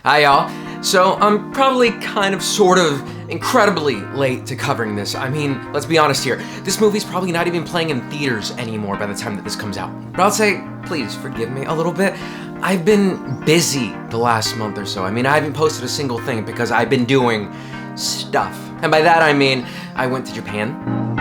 Hi y'all. So I'm probably sort of, incredibly late to covering this. I mean, let's be honest here. This movie's probably not even playing in theaters anymore by the time that this comes out. But I'll say, please forgive me a little bit. I've been busy the last month or so. I mean, I haven't posted a single thing because I've been doing stuff. And by that I mean, I went to Japan.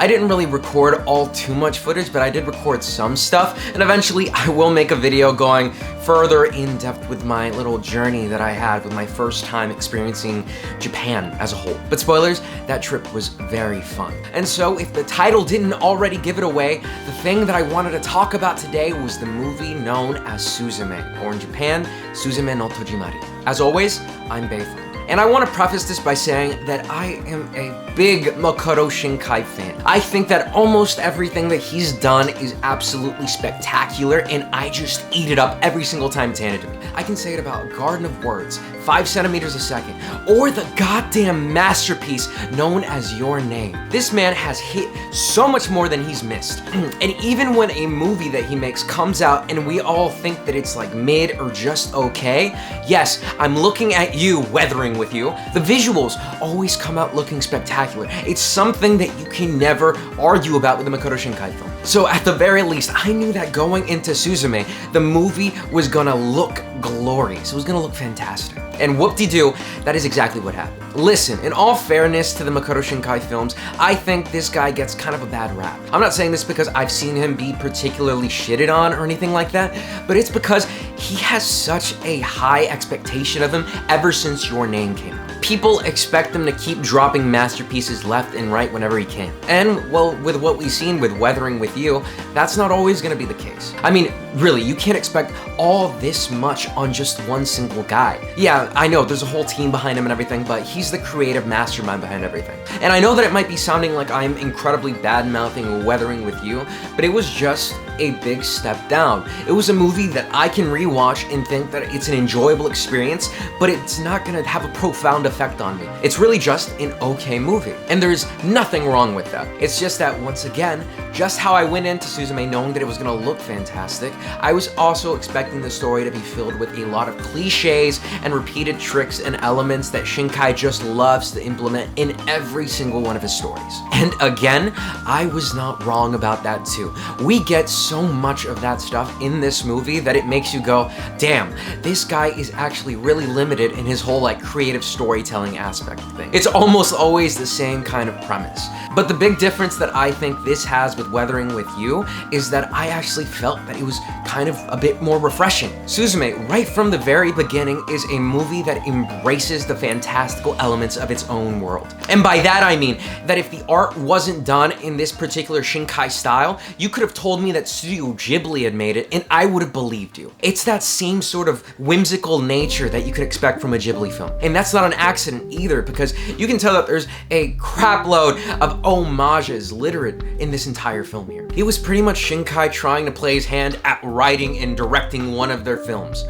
I didn't really record all too much footage, but I did record some stuff, and eventually I will make a video going further in depth with my little journey that I had with my first time experiencing Japan as a whole. But spoilers, that trip was very fun. And so if the title didn't already give it away, the thing that I wanted to talk about today was the movie known as Suzume, or in Japan, Suzume no Tojimari. As always, I'm Bayful. And I want to preface this by saying that I am a big Makoto Shinkai fan. I think that almost everything that he's done is absolutely spectacular, and I just eat it up every single time it's handed to me. I can say it about Garden of Words, 5 centimeters a second, or the goddamn masterpiece known as Your Name. This man has hit so much more than he's missed. And even when a movie that he makes comes out and we all think that it's like mid or just okay, yes, I'm looking at you, weathering with you. The visuals always come out looking spectacular. It's something that you can never argue about with the Makoto Shinkai film. So at the very least, I knew that going into Suzume, the movie was gonna look glorious. It was gonna look fantastic. And whoop-de-doo, that is exactly what happened. Listen, in all fairness to the Makoto Shinkai films, I think this guy gets kind of a bad rap. I'm not saying this because I've seen him be particularly shitted on or anything like that, but it's because he has such a high expectation of him ever since Your Name came out. People expect him to keep dropping masterpieces left and right whenever he can. And, well, with what we've seen with Weathering With You, that's not always gonna be the case. I mean, really, you can't expect all this much on just one single guy. Yeah, I know there's a whole team behind him and everything, but he's the creative mastermind behind everything. And I know that it might be sounding like I'm incredibly bad-mouthing Weathering With You, but it was just a big step down. It was a movie that I can rewatch and think that it's an enjoyable experience, but it's not gonna have a profound effect on me. It's really just an okay movie. And there's nothing wrong with that. It's just that, once again, just how I went into Suzume knowing that it was gonna look fantastic, I was also expecting the story to be filled with a lot of cliches and repeated tricks and elements that Shinkai just loves to implement in every single one of his stories. And again, I was not wrong about that too. We get so much of that stuff in this movie that it makes you go, damn, this guy is actually really limited in his whole creative storytelling aspect of things. It's almost always the same kind of premise. But the big difference that I think this has with Weathering With You is that I actually felt that it was kind of a bit more refreshing. Suzume, right from the very beginning, is a movie that embraces the fantastical elements of its own world. And by that I mean that if the art wasn't done in this particular Shinkai style, you could have told me that Studio Ghibli had made it and I would have believed you. It's that same sort of whimsical nature that you could expect from a Ghibli film. And that's not an accident either, because you can tell that there's a crap load of homages littered in this entire film here. It was pretty much Shinkai trying to play his hand at writing and directing one of their films.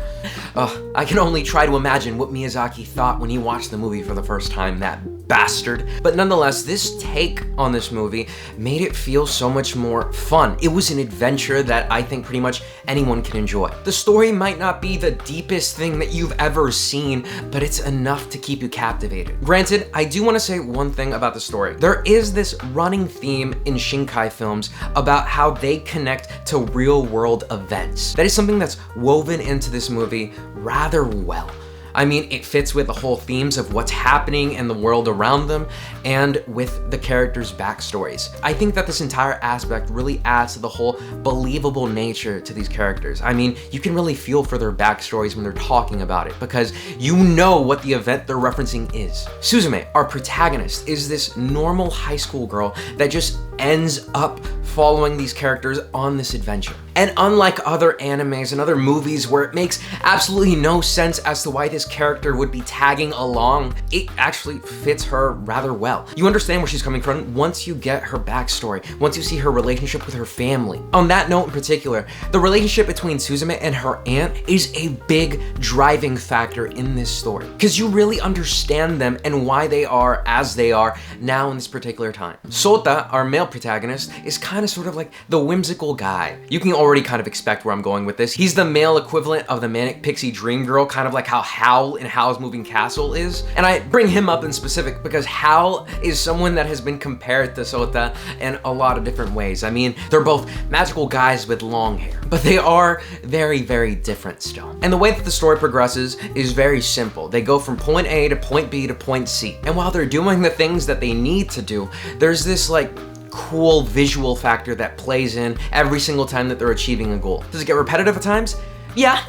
I can only try to imagine what Miyazaki thought when he watched the movie for the first time, that bastard. But nonetheless, this take on this movie made it feel so much more fun. It was an adventure that I think pretty much anyone can enjoy. The story might not be the deepest thing that you've ever seen, but it's enough to keep you captivated. Granted, I do want to say one thing about the story. There is this running theme in Shinkai films about how they connect to real-world events. That is something that's woven into this movie rather well. I mean, it fits with the whole themes of what's happening in the world around them and with the characters' backstories. I think that this entire aspect really adds to the whole believable nature to these characters. I mean, you can really feel for their backstories when they're talking about it because you know what the event they're referencing is. Suzume, our protagonist, is this normal high school girl that just ends up following these characters on this adventure. And unlike other animes and other movies where it makes absolutely no sense as to why this character would be tagging along, it actually fits her rather well. You understand where she's coming from once you get her backstory, once you see her relationship with her family. On that note in particular, the relationship between Suzume and her aunt is a big driving factor in this story, because you really understand them and why they are as they are now in this particular time. Sota, our male protagonist is kind of sort of like the whimsical guy. You can already kind of expect where I'm going with this. He's the male equivalent of the manic pixie dream girl, kind of like how Hal in Howl's Moving Castle is. And I bring him up in specific because Hal is someone that has been compared to Sota in a lot of different ways. I mean, they're both magical guys with long hair, but they are very, very different still. And the way that the story progresses is very simple. They go from point A to point B to point C. And while they're doing the things that they need to do, there's this like cool visual factor that plays in every single time that they're achieving a goal. Does it get repetitive at times? Yeah,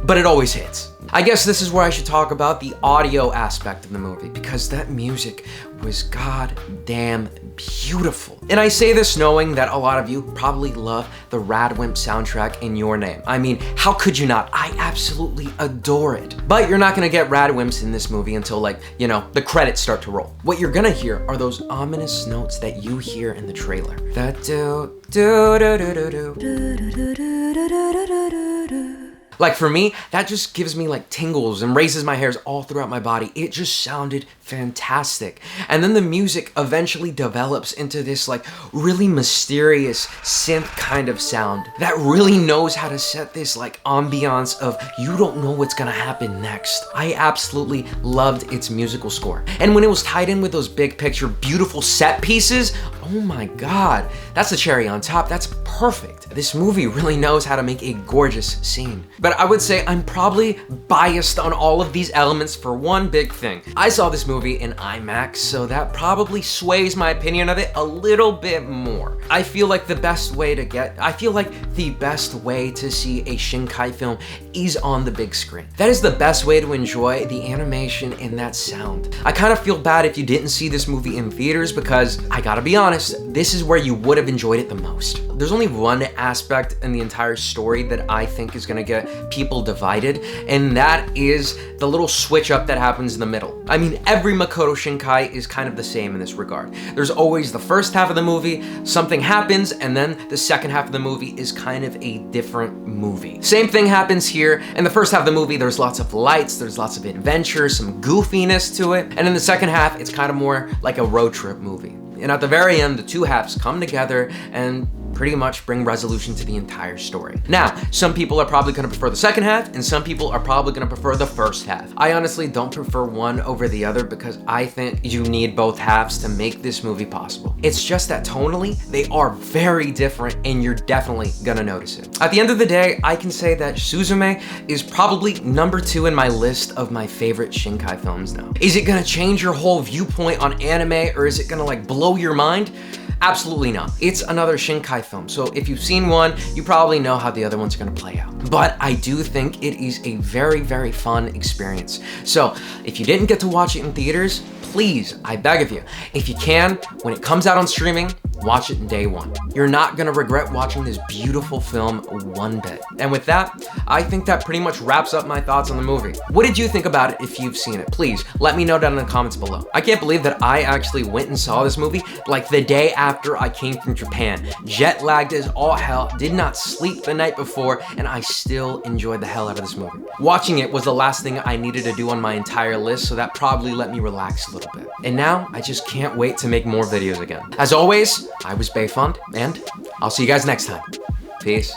but it always hits. I guess this is where I should talk about the audio aspect of the movie, because that music was goddamn beautiful. And I say this knowing that a lot of you probably love the Radwimp soundtrack in Your Name. I mean, how could you not? I absolutely adore it. But you're not gonna get Radwimps in this movie until, like, you know, the credits start to roll. What you're gonna hear are those ominous notes that you hear in the trailer. That do do do do do do do do. Like for me, that just gives me like tingles and raises my hairs all throughout my body. It just sounded fantastic. And then the music eventually develops into this like really mysterious synth kind of sound that really knows how to set this like ambiance of you don't know what's gonna happen next. I absolutely loved its musical score. And when it was tied in with those big picture, beautiful set pieces, oh my God, that's the cherry on top. That's perfect. This movie really knows how to make a gorgeous scene. But I would say I'm probably biased on all of these elements for one big thing. I saw this movie in IMAX, so that probably sways my opinion of it a little bit more. I feel like the best way to see a Shinkai film is on the big screen. That is the best way to enjoy the animation and that sound. I kind of feel bad if you didn't see this movie in theaters because I gotta be honest, this is where you would have enjoyed it the most. There's only one aspect in the entire story that I think is gonna get people divided, and that is the little switch up that happens in the middle. I mean, every Makoto Shinkai is kind of the same in this regard. There's always the first half of the movie, something happens, and then the second half of the movie is kind of a different movie. Same thing happens here. In the first half of the movie, there's lots of lights, there's lots of adventure, some goofiness to it, and in the second half, it's kind of more like a road trip movie. And at the very end, the two halves come together and pretty much bring resolution to the entire story. Now, some people are probably gonna prefer the second half, and some people are probably gonna prefer the first half. I honestly don't prefer one over the other because I think you need both halves to make this movie possible. It's just that tonally, they are very different, and you're definitely gonna notice it. At the end of the day, I can say that Suzume is probably number 2 in my list of my favorite Shinkai films now. Is it gonna change your whole viewpoint on anime, or is it gonna like blow your mind? Absolutely not. It's another Shinkai film, so if you've seen one, you probably know how the other ones are gonna play out. But I do think it is a very, very fun experience. So if you didn't get to watch it in theaters, please, I beg of you, if you can, when it comes out on streaming, watch it in day one. You're not gonna regret watching this beautiful film one bit. And with that, I think that pretty much wraps up my thoughts on the movie. What did you think about it if you've seen it? Please, let me know down in the comments below. I can't believe that I actually went and saw this movie like the day after I came from Japan. Jet lagged as all hell, did not sleep the night before, and I still enjoyed the hell out of this movie. Watching it was the last thing I needed to do on my entire list, so that probably let me relax a little bit. And now, I just can't wait to make more videos again. As always, I was Bayfund, and I'll see you guys next time. Peace.